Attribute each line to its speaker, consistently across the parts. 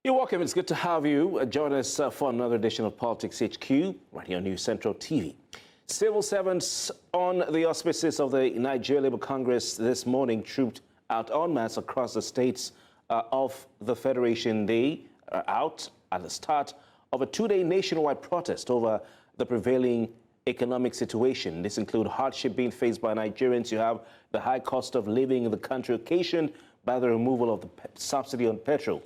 Speaker 1: You're welcome. It's good to have you. Join us for another edition of Politics HQ right here on News Central TV. Civil servants on the auspices of the Nigeria Labour Congress this morning trooped out en masse across the states of the Federation. They are out at the start of a two-day nationwide protest over the prevailing economic situation. This includes hardship being faced by Nigerians. You have the high cost of living in the country occasioned by the removal of the subsidy on petrol.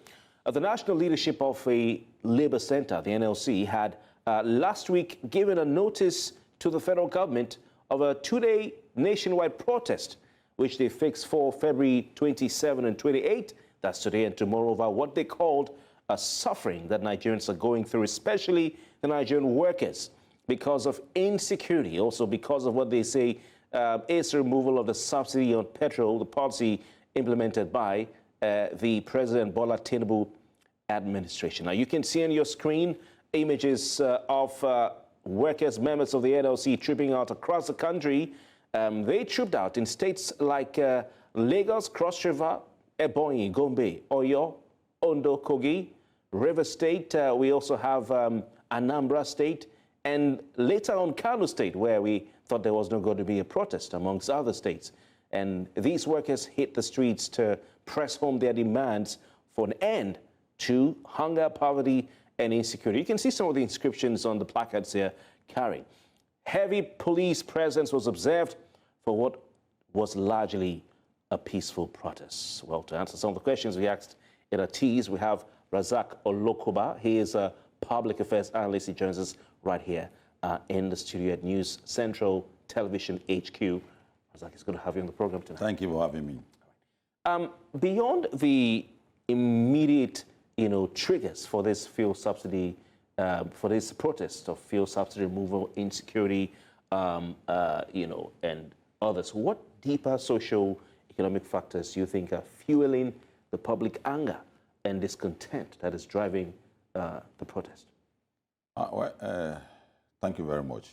Speaker 1: The national leadership of a Labour Centre, the NLC, had last week given a notice to the federal government of a two-day nationwide protest, which they fixed for February 27 and 28, that's today and tomorrow, over what they called a suffering that Nigerians are going through, especially the Nigerian workers, because of insecurity, also because of what they say is the removal of the subsidy on petrol, the policy implemented by the President Bola Tinubu administration. Now, you can see on your screen images of workers, members of the NLC trooping out across the country. They trooped out in states like Lagos, Cross River, Ebonyi, Gombe, Oyo, Ondo, Kogi, River State. We also have Anambra State, and later on Kano State, where we thought there was not going to be a protest, amongst other states. And these workers hit the streets to press home their demands for an end to hunger, poverty, and insecurity. You can see some of the inscriptions on the placards here carrying. Heavy police presence was observed for what was largely a peaceful protest. Well, to answer some of the questions we asked in a tease, we have Razak Olokoba. He is a public affairs analyst. He joins us right here in the studio at News Central Television HQ. Razak, it's good to have you on the program tonight.
Speaker 2: Thank you for having me.
Speaker 1: Beyond the immediate, triggers for this fuel subsidy, for this protest of fuel subsidy removal, insecurity, and others, what deeper socio-economic factors do you think are fueling the public anger and discontent that is driving the protest?
Speaker 2: Thank you very much.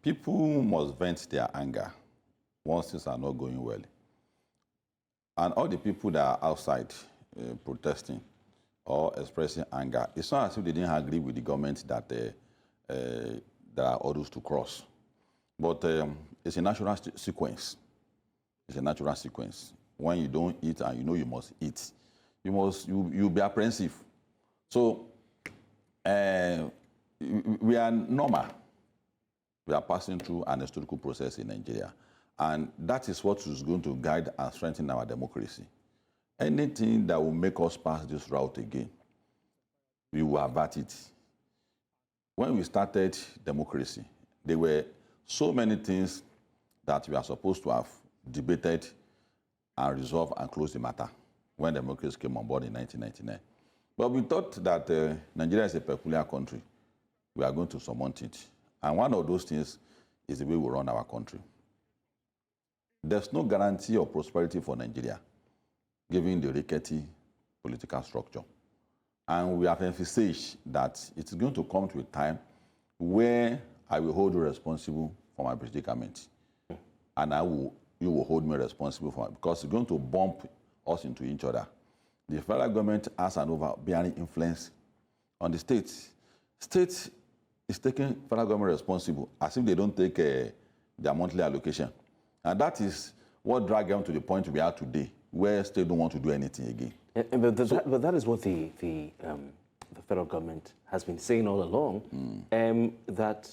Speaker 2: People must vent their anger once things are not going well. And all the people that are outside protesting or expressing anger, it's not as if they didn't agree with the government that there are orders to cross. But it's a natural sequence. It's a natural sequence. When you don't eat and you know you must eat, you'll be apprehensive. So we are normal. We are passing through an historical process in Nigeria. And that is what is going to guide and strengthen our democracy. Anything that will make us pass this route again, we will avert it. When we started democracy, there were so many things that we are supposed to have debated and resolved and closed the matter when democracy came on board in 1999. But we thought that Nigeria is a peculiar country. We are going to surmount it. And one of those things is the way we run our country. There's no guarantee of prosperity for Nigeria, given the rickety political structure. And we have emphasized that it's going to come to a time where I will hold you responsible for my predicament. And you will hold me responsible for it, because it's going to bump us into each other. The federal government has an overbearing influence on the states. States is taking federal government responsible as if they don't take their monthly allocation. And that is what dragged them to the point we are today, where states don't want to do anything again.
Speaker 1: But that is what the federal government has been saying all along, that,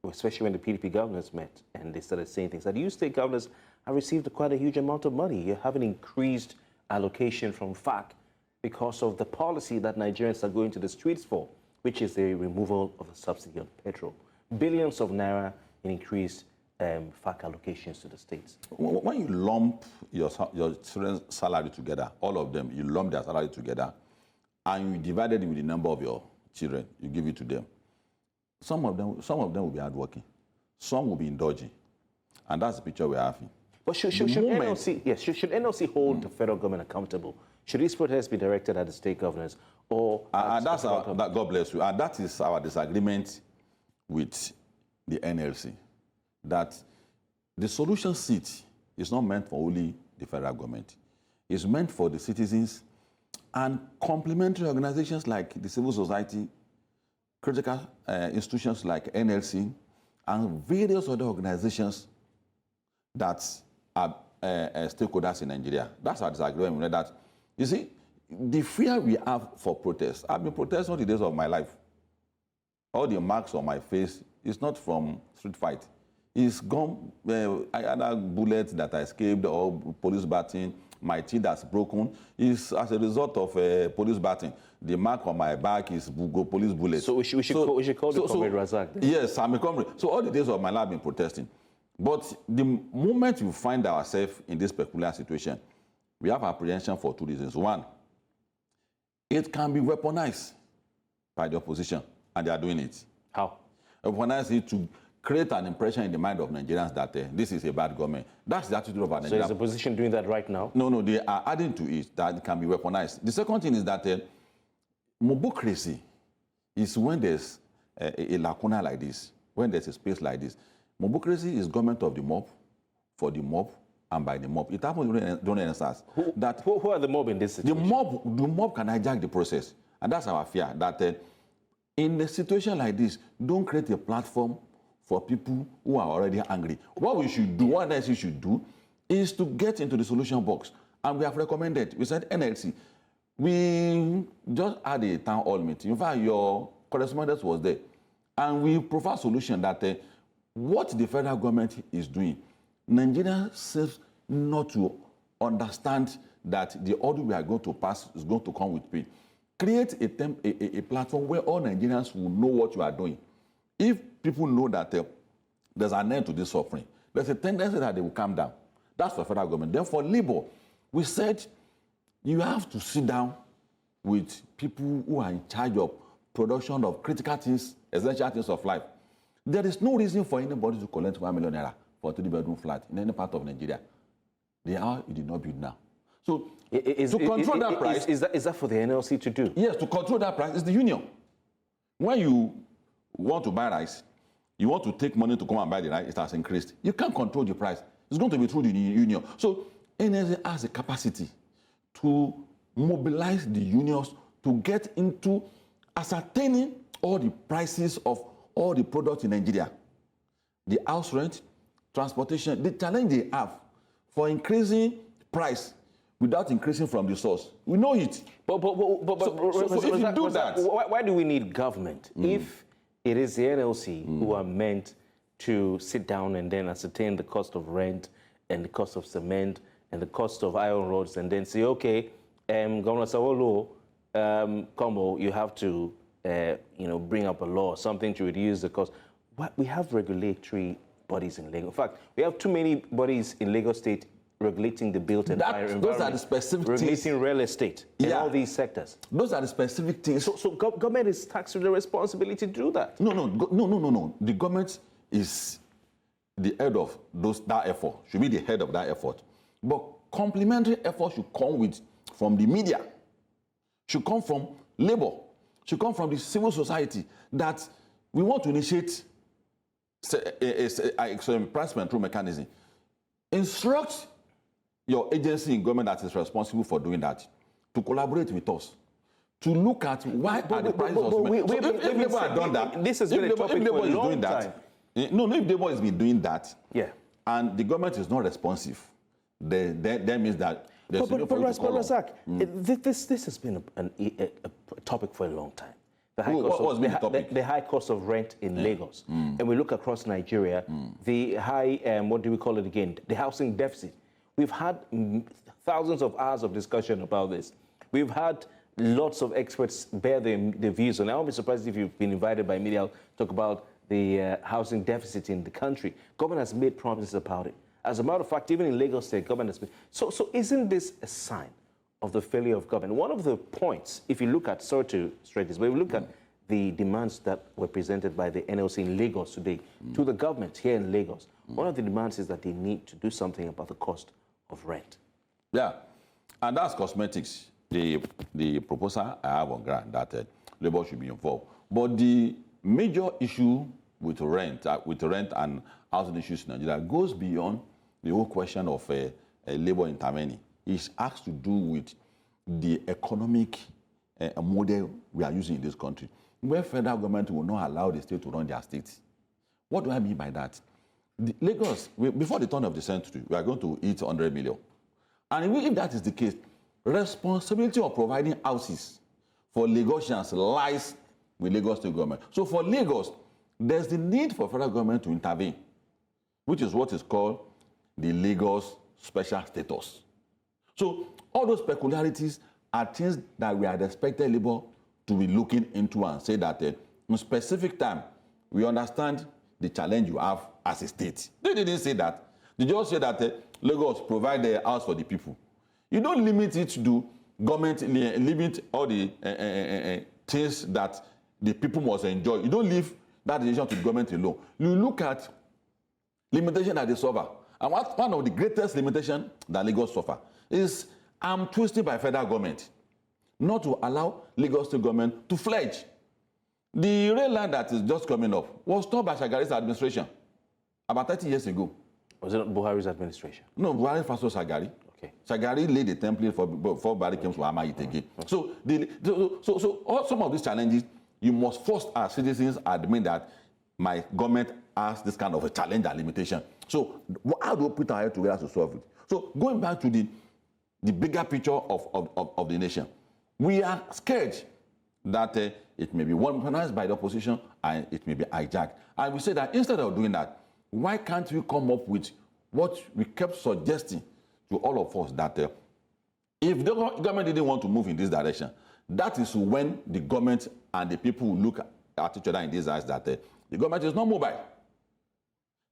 Speaker 1: especially when the PDP governors met and they started saying things, that you state governors have received quite a huge amount of money. You have an increased allocation from FAC because of the policy that Nigerians are going to the streets for, which is the removal of the subsidy on petrol. Billions of naira in increased FAC allocations to the states.
Speaker 2: When you lump your children's salary together, all of them, you lump their salary together, and you divide it with the number of your children, you give it to them. Some of them will be hardworking, some will be indulging, and that's the picture we're having.
Speaker 1: But should NLC hold the federal government accountable? Should these protests be directed at the state governors, or
Speaker 2: God bless you. And that is our disagreement with the NLC. That the solution seat is not meant for only the federal government. It's meant for the citizens And complementary organizations like the civil society, critical institutions like NLC, and various other organizations that are stakeholders in Nigeria. That's our disagreement with that. You see, the fear we have for protests, I've been protesting all the days of my life. All the marks on my face is not from street fight. It's gone, either bullets that I escaped or police batting, my teeth that's broken is as a result of police batting. The mark on my back is police bullets.
Speaker 1: So we should call you Comrade Razak.
Speaker 2: Yes, I'm a comrade. So all the days of my life I've been protesting. But the moment we find ourselves in this peculiar situation, we have apprehension for two reasons. One, it can be weaponized by the opposition, and they are doing it.
Speaker 1: How?
Speaker 2: Weaponize it to create an impression in the mind of Nigerians that this is a bad government. That's the attitude of our Nigerians.
Speaker 1: So is the opposition doing that right now?
Speaker 2: No, they are adding to it that it can be weaponized. The second thing is that mobocracy is when there's a lacuna like this, when there's a space like this. Mobocracy is government of the mob, for the mob, and by the mob. It happens during NSAS.
Speaker 1: Who are the mob in this situation?
Speaker 2: The mob can hijack the process. And that's our fear, that in a situation like this, don't create a platform for people who are already angry. What we should do, what NLC should do, is to get into the solution box. And we have recommended, we said NLC, we just had a town hall meeting. In fact, your correspondence was there. And we provide a solution that what the federal government is doing, Nigeria seems not to understand that the order we are going to pass is going to come with pay. Create a platform where all Nigerians will know what you are doing. If people know that there's an end to this suffering, there's a tendency that they will calm down. That's for federal government. Then for labor, we said you have to sit down with people who are in charge of production of critical things, essential things of life. There is no reason for anybody to collect 1 million naira for a 3-bedroom flat in any part of Nigeria. They are, you did not build now. So to control that price...
Speaker 1: Is that for the NLC to do?
Speaker 2: Yes, to control that price is the union. When you want to buy rice, you want to take money to come and buy the rice, it has increased. You can't control the price. It's going to be through the union. So NLC has the capacity to mobilize the unions to get into ascertaining all the prices of all the products in Nigeria. The house rent, transportation, the challenge they have for increasing price without increasing from the source. We know it.
Speaker 1: But
Speaker 2: if you do that...
Speaker 1: Why do we need government if it is the NLC who are meant to sit down and then ascertain the cost of rent and the cost of cement and the cost of iron rods and then say, okay, Governor Sawolo, Combo, you have to bring up a law, something to reduce the cost. But we have regulatory bodies in Lagos. In fact, we have too many bodies in Lagos State regulating the built environment.
Speaker 2: Those are the specific
Speaker 1: regulating
Speaker 2: things.
Speaker 1: Real estate in all these sectors.
Speaker 2: Those are the specific things.
Speaker 1: So government is taxed with the responsibility to do that.
Speaker 2: No. The government is the head of that effort, should be the head of that effort. But complementary effort should come from the media, should come from labor, should come from the civil society, that we want to initiate a price control mechanism. Instruct your agency in government that is responsible for doing that to collaborate with us, to look at why are the prices of cement. So if labor had done that,
Speaker 1: this has been a topic for a long time.
Speaker 2: If labor has been doing that,
Speaker 1: yeah,
Speaker 2: and the government is not responsive, then that means that there's no for you to call
Speaker 1: Razak, this has been a topic for a long time. The high cost of rent in Lagos. And we look across Nigeria, the high, what do we call it again? The housing deficit. We've had thousands of hours of discussion about this. We've had lots of experts bear their views on it. I won't be surprised if you've been invited by media to talk about the housing deficit in the country. Government has made promises about it. As a matter of fact, even in Lagos State, government has been... So isn't this a sign of the failure of government? One of the points, if you look at, sorry to straight this, but if you look at the demands that were presented by the NLC in Lagos today to the government here in Lagos, one of the demands is that they need to do something about the cost of rent.
Speaker 2: Yeah, and that's cosmetics. The proposal I have on ground that labor should be involved. But the major issue with rent and housing issues in Nigeria goes beyond the whole question of labor intervening. It has to do with the economic model we are using in this country, where federal government will not allow the state to run their state. What do I mean by that? Lagos, before the turn of the century, we are going to hit 100 million. And if that is the case, responsibility of providing houses for Lagosians lies with Lagos state government. So for Lagos, there's the need for federal government to intervene, which is what is called the Lagos special status. So all those peculiarities are things that we are expected labor to be looking into and say that in specific time, we understand the challenge you have as a state. They didn't say that. They just say that Lagos provide the house for the people. You don't limit it to government, limit all the things that the people must enjoy. You don't leave that decision to the government alone. You look at limitation that they suffer. And one of the greatest limitations that Lagos suffer is arm twisted by federal government, not to allow Lagos state government to fledge. The rail line that is just coming up was stopped by Shagari's administration about 30 years ago.
Speaker 1: Was it not Buhari's administration?
Speaker 2: No, Buhari first was Shagari.
Speaker 1: Okay.
Speaker 2: Shagari laid the template for Buhari came to Hammer it again. So some of these challenges, you must first, as citizens, admit that my government has this kind of a challenge and limitation. So how do we put our head together to solve it? So going back to the bigger picture of the nation, we are scared that it may be weaponized by the opposition and it may be hijacked. And we say that instead of doing that, why can't we come up with what we kept suggesting to all of us, that if the government didn't want to move in this direction, that is when the government and the people will look at each other in these eyes that the government is not mobile.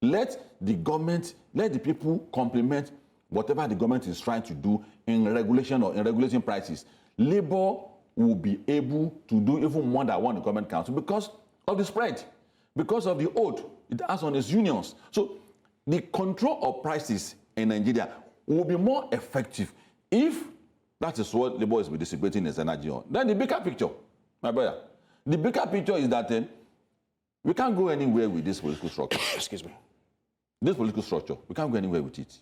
Speaker 2: Let the government, let the people complement whatever the government is trying to do in regulation or in regulating prices. Labor will be able to do even more than what the government can do because of the spread, because of the oath it has on its unions. So the control of prices in Nigeria will be more effective if that is what labor is dissipating its energy on. Then the bigger picture, my brother, the bigger picture is that we can't go anywhere with this political structure.
Speaker 1: Excuse me.
Speaker 2: This political structure, we can't go anywhere with it.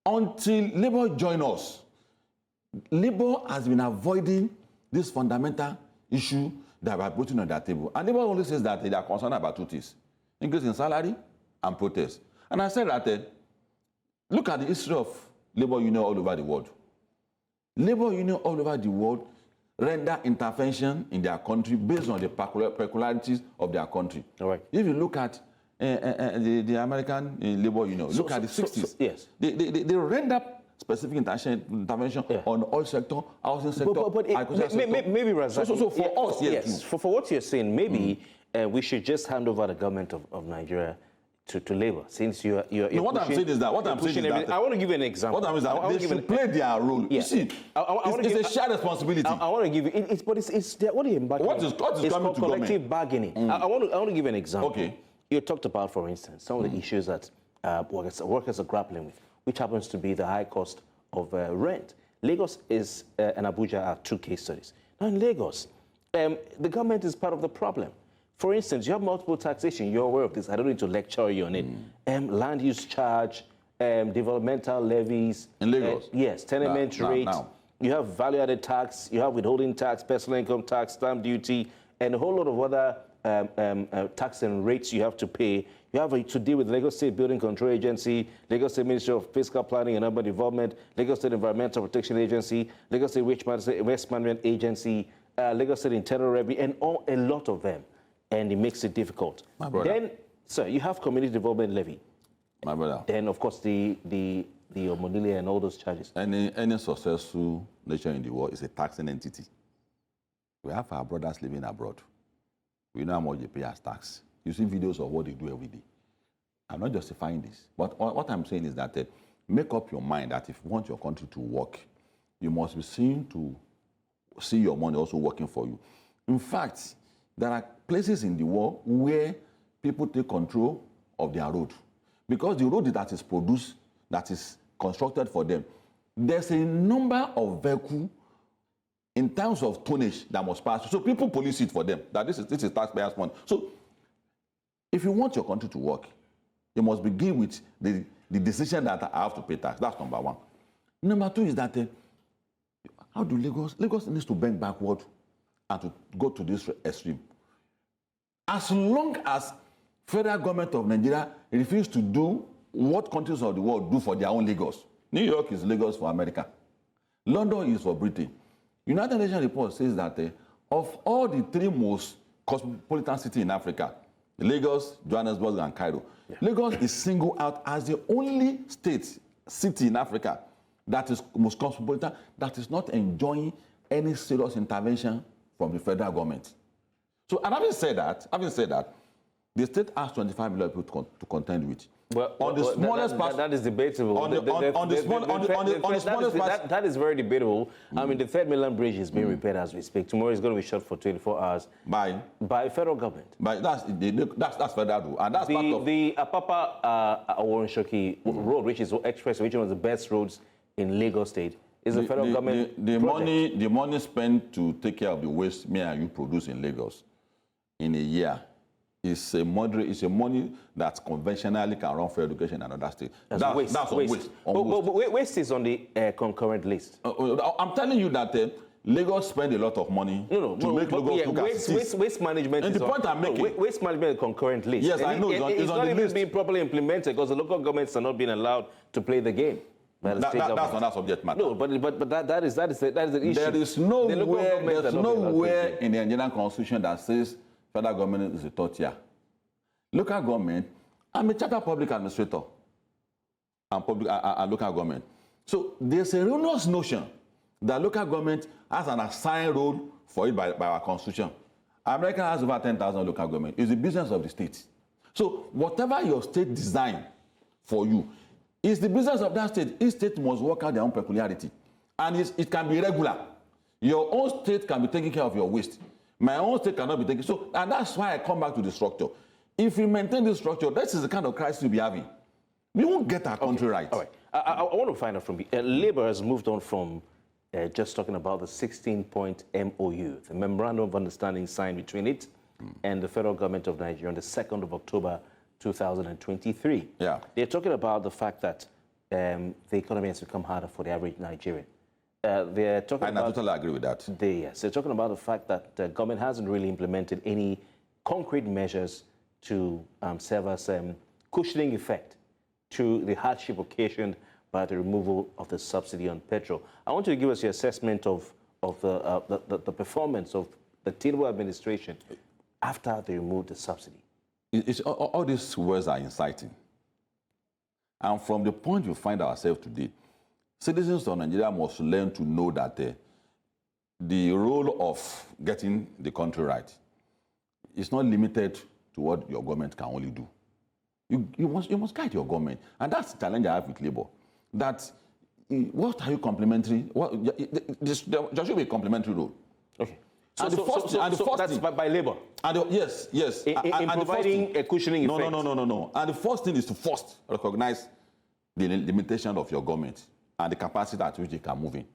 Speaker 2: Until labor join us, labor has been avoiding this fundamental issue that we are putting on that table. And labor always says that they are concerned about two things: increase in salary and protest. And I said that, look at the history of labor union all over the world. Labor union all over the world render intervention in their country based on the peculiarities of their country. All right. If you look at the American labor union, look at the 60s.
Speaker 1: Yes.
Speaker 2: They render specific intervention on oil sector, housing sector, agriculture sector.
Speaker 1: Maybe Razak.
Speaker 2: So for us,
Speaker 1: yes. For what you're saying, maybe we should just hand over the government of Nigeria to labor, since you're
Speaker 2: no, what I'm saying is that I want
Speaker 1: to give you an example.
Speaker 2: What I'm saying is that they should play their role.
Speaker 1: Yeah.
Speaker 2: You see, it's a shared responsibility.
Speaker 1: I want to give you what are you embarking on?
Speaker 2: What is
Speaker 1: it's
Speaker 2: coming
Speaker 1: called
Speaker 2: to
Speaker 1: collective bargaining. I want to give you an example.
Speaker 2: Okay.
Speaker 1: You talked about, for instance, some of the issues that workers are grappling with, which happens to be the high cost of rent. Lagos and Abuja are two case studies. Now in Lagos, the government is part of the problem. For instance, you have multiple taxation. You're aware of this. I don't need to lecture you on it. Land use charge, developmental levies.
Speaker 2: In Lagos?
Speaker 1: Yes, tenement rates. You have value-added tax. You have withholding tax, personal income tax, stamp duty, and a whole lot of other tax and rates you have to pay. You have to deal with Lagos State Building Control Agency, Lagos State Ministry of Fiscal Planning and Urban Development, Lagos State Environmental Protection Agency, Lagos State Waste Management Agency, Lagos State Internal Revenue, and a lot of them. And it makes it difficult.
Speaker 2: My brother.
Speaker 1: Then, sir, you have community development levy.
Speaker 2: My brother.
Speaker 1: Then, of course, the Omonile and all those charges.
Speaker 2: Any successful nation in the world is a taxing entity. We have our brothers living abroad. We know how much they pay as tax. You see videos of what they do every day. I'm not justifying this. But what I'm saying is that make up your mind that if you want your country to work, you must be seen to see your money also working for you. In fact, there are places in the world where people take control of their road. Because the road that is produced, that is constructed for them, there's a number of vehicles in terms of tonnage that must pass. So people police it for them, that this is taxpayers' money. So if you want your country to work, you must begin with the decision that I have to pay tax. That's number one. Number two is that How do Lagos needs to bend backward and to go to this extreme. As long as federal government of Nigeria refuse to do what countries of the world do for their own Lagos. New York is Lagos for America. London is for Britain. United Nations report says that of all the 3 most cosmopolitan cities in Africa, Lagos, Johannesburg, and Cairo, Lagos is singled out as the only city in Africa that is most cosmopolitan, that is not enjoying any serious intervention from the federal government. So, and having said that, the state has 25 million people to contend with.
Speaker 1: Well,
Speaker 2: on the smallest part,
Speaker 1: that is debatable. That is very debatable. I mean, the 3rd mainland bridge is being repaired as we speak. Tomorrow is going to be shut for 24 hours by federal government.
Speaker 2: That's federal rule, and that's part of
Speaker 1: the Apapa Aworonshoki road, which is express, which is one of the best roads in Lagos State. Is the federal government
Speaker 2: the money spent to take care of the waste me and you produce in Lagos in a year is a money that conventionally can run for education and other states. That's on waste.
Speaker 1: But waste is on the concurrent list.
Speaker 2: I'm telling you that Lagos spend a lot of money to make Lagos look as
Speaker 1: waste management.
Speaker 2: And the point I'm making,
Speaker 1: waste management is a concurrent list.
Speaker 2: Yes, I know it's on the list.
Speaker 1: It's not even being properly implemented because the local governments are not being allowed to play the game.
Speaker 2: That's on that subject matter.
Speaker 1: No, but that is the issue.
Speaker 2: There is nowhere in the Nigerian constitution that says federal government is a third tier. Local government, I'm a chartered public administrator and local government. So there's a erroneous notion that local government has an assigned role for it by our constitution. America has over 10,000 local government. It's the business of the state. So whatever your state design for you, it's the business of that state. Each state must work out their own peculiarity. And it can be regular. Your own state can be taking care of your waste. My own state cannot be taking. So, and that's why I come back to the structure. If we maintain this structure, this is the kind of crisis we'll be having. We won't get our country right.
Speaker 1: All right. I want to find out from you. Labour has moved on from just talking about the 16-point MOU, the Memorandum of Understanding signed between it and the federal government of Nigeria on the 2nd of October 2023.
Speaker 2: Yeah.
Speaker 1: They're talking about the fact that the economy has become harder for the average Nigerian. They're talking
Speaker 2: I totally agree with that.
Speaker 1: They're talking about the fact that the government hasn't really implemented any concrete measures to serve as cushioning effect to the hardship occasioned by the removal of the subsidy on petrol. I want you to give us your assessment of the performance of the Tinubu administration after they removed the subsidy.
Speaker 2: All these words are inciting. And from the point we find ourselves today, citizens of Nigeria must learn to know that the role of getting the country right is not limited to what your government can only do. You must guide your government. And that's the challenge I have with Labour. That, what are you complementary? There should be a complementary role.
Speaker 1: Okay.
Speaker 2: So that's
Speaker 1: by Labour?
Speaker 2: Yes.
Speaker 1: In providing a cushioning effect?
Speaker 2: No. And the first thing is to first recognize the limitation of your government and the capacity at which it can move in.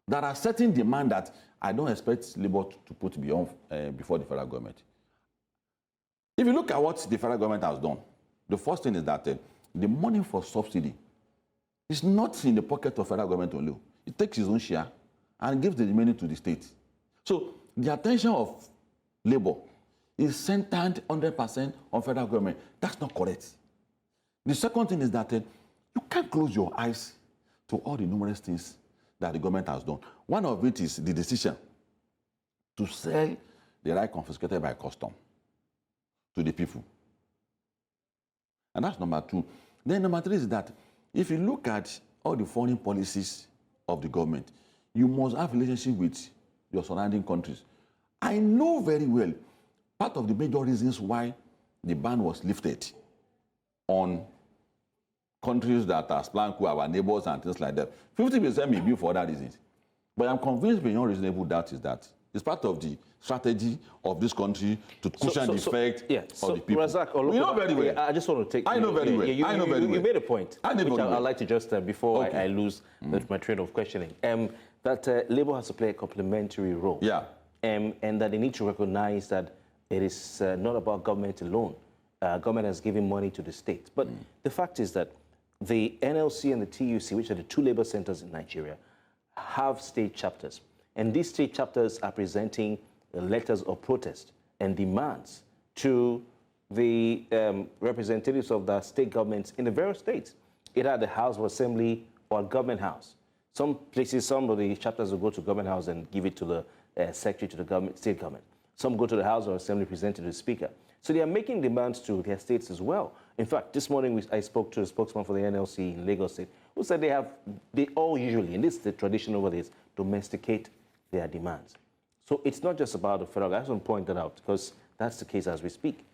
Speaker 2: There are certain demands that I don't expect Labour to put before the federal government. If you look at what the federal government has done, the first thing is that the money for subsidy is not in the pocket of federal government only. It takes its own share and gives the remaining to the state. So the attention of Labour is centered 100% on federal government. That's not correct. The second thing is that you can't close your eyes to all the numerous things that the government has done. One of it is the decision to sell the right confiscated by custom to the people. And that's number 2. Then number 3 is that if you look at all the foreign policies of the government, you must have a relationship with your surrounding countries. I know very well part of the major reasons why the ban was lifted on countries that are Splanku, our neighbors and things like that. 50% may be for other reasons. But I'm convinced beyond reasonable doubt is that it's part of the strategy of this country to cushion the effect of the people.
Speaker 1: Razak,
Speaker 2: we know very well.
Speaker 1: I just want to take...
Speaker 2: I know very well.
Speaker 1: You made a point, which I'd like to just, before
Speaker 2: okay.
Speaker 1: I lose my train of questioning, that Labour has to play a complementary role.
Speaker 2: Yeah.
Speaker 1: And that they need to recognize that it is not about government alone. Government has given money to the state. But the fact is that the NLC and the TUC, which are the 2 labor centers in Nigeria, have state chapters. And these state chapters are presenting letters of protest and demands to the representatives of the state governments in the various states, either at the House of Assembly or Government House. Some places, some of the chapters will go to Government House and give it to the Secretary to the government, state government. Some go to the House of Assembly, present it to the Speaker. So they are making demands to their states as well. In fact, this morning I spoke to a spokesman for the NLC in Lagos State, who said they all usually, and this is the tradition over this, domesticate their demands. So it's not just about the federal. I just want to point that out because that's the case as we speak.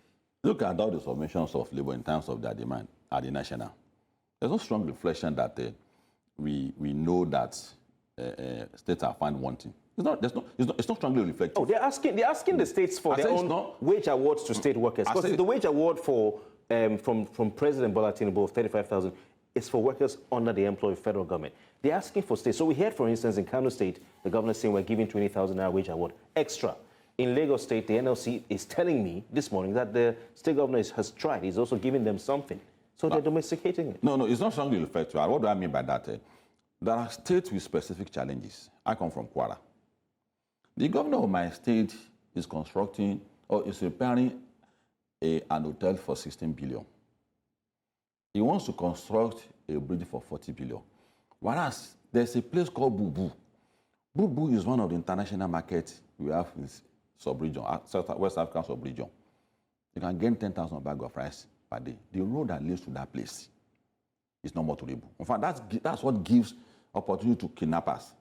Speaker 2: Look at all the submissions of labor in terms of their demand at the national. There's no strong reflection that we know that states are found wanting. It's not strongly reflected.
Speaker 1: Oh, they're asking the states for their own wage awards to state workers. Because the wage award for from President Bola Tinubu of 35,000 is for workers under the employ of federal government. They're asking for states. So we heard, for instance, in Kano State, the governor saying we're giving 20,000 naira wage award extra. In Lagos State, the NLC is telling me this morning that the state governor has tried. He's also giving them something. So they're domesticating it.
Speaker 2: No, it's not strongly reflected. What do I mean by that? There are states with specific challenges. I come from Kwara. The governor of my state is constructing or is repairing an hotel for 16 billion. He wants to construct a bridge for 40 billion. Whereas there's a place called Bubu. Bubu is one of the international markets we have in sub-region, West African sub-region. You can gain 10,000 bags of rice per day. The road that leads to that place is not motorable. In fact, that's what gives opportunity to kidnappers.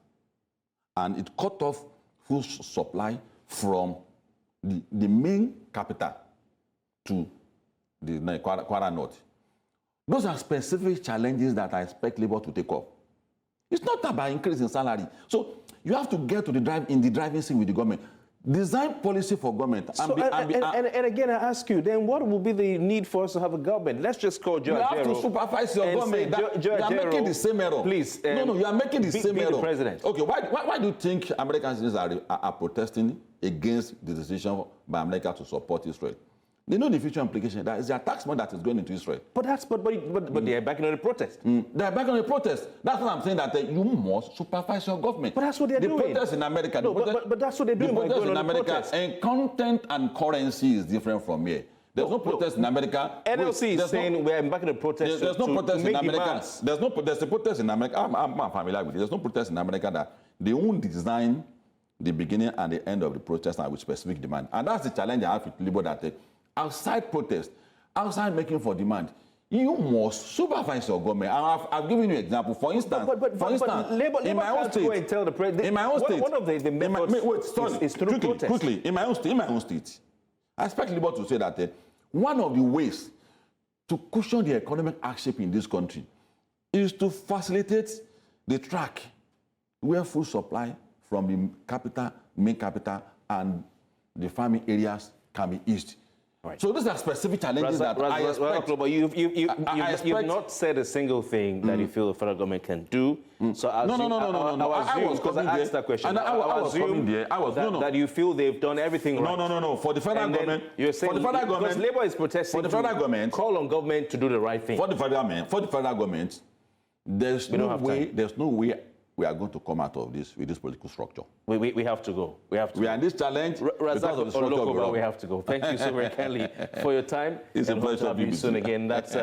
Speaker 2: And it cut off food supply from the main capital to the Kwara North. Those are specific challenges that I expect labor to take up. It's not about increasing salary. So you have to get to the driving seat with the government. Design policy for government.
Speaker 1: And again, I ask you, then what will be the need for us to have a government? Let's just call Joe Ajero.
Speaker 2: You have to supervise your government. You are making the same error.
Speaker 1: Please.
Speaker 2: No, you are making the same error.
Speaker 1: The president.
Speaker 2: Okay, why do you think American citizens are protesting against the decision by America to support Israel? They know the future implication. That is their tax money that is going into Israel.
Speaker 1: But they are backing on the protest.
Speaker 2: They are backing on the protest. That's what I'm saying, that you must supervise your government.
Speaker 1: But that's what they're doing.
Speaker 2: The protest in America.
Speaker 1: No, but that's what they're doing.
Speaker 2: The protest in America, and content and currency is different from here. There's no protest in America.
Speaker 1: NLC is saying we're backing the protest.
Speaker 2: There's no protest in America.
Speaker 1: Demands.
Speaker 2: There's a protest in America. I'm familiar with it. There's no protest in America that they won't design the beginning and the end of the protest with specific demand. And that's the challenge I have with Labour, that outside protest, outside making for demand, you must supervise your government. And I've given you an example. For instance,
Speaker 1: Labour
Speaker 2: in my own state,
Speaker 1: go and tell the president.
Speaker 2: In my own state,
Speaker 1: one of the methods is through protest.
Speaker 2: Quickly, in my own state, I expect Labour to say that one of the ways to cushion the economic hardship in this country is to facilitate the track where food supply from the main capital, and the farming areas can be eased. Right. So these are specific challenges I expect.
Speaker 1: But you've not said a single thing that you feel the federal government can do. So I assume, because I asked that question, that you feel they've done everything right.
Speaker 2: No. For the federal government,
Speaker 1: you're saying, because Labour is protesting,
Speaker 2: for the federal government,
Speaker 1: call on government to do the right thing.
Speaker 2: For the federal government, there's no way we are going to come out of this with this political structure.
Speaker 1: We have to go. We have to.
Speaker 2: We are in this challenge because of the structure.
Speaker 1: We have to go. Thank you so very kindly for your time.
Speaker 2: It's a pleasure to
Speaker 1: be soon again. That's.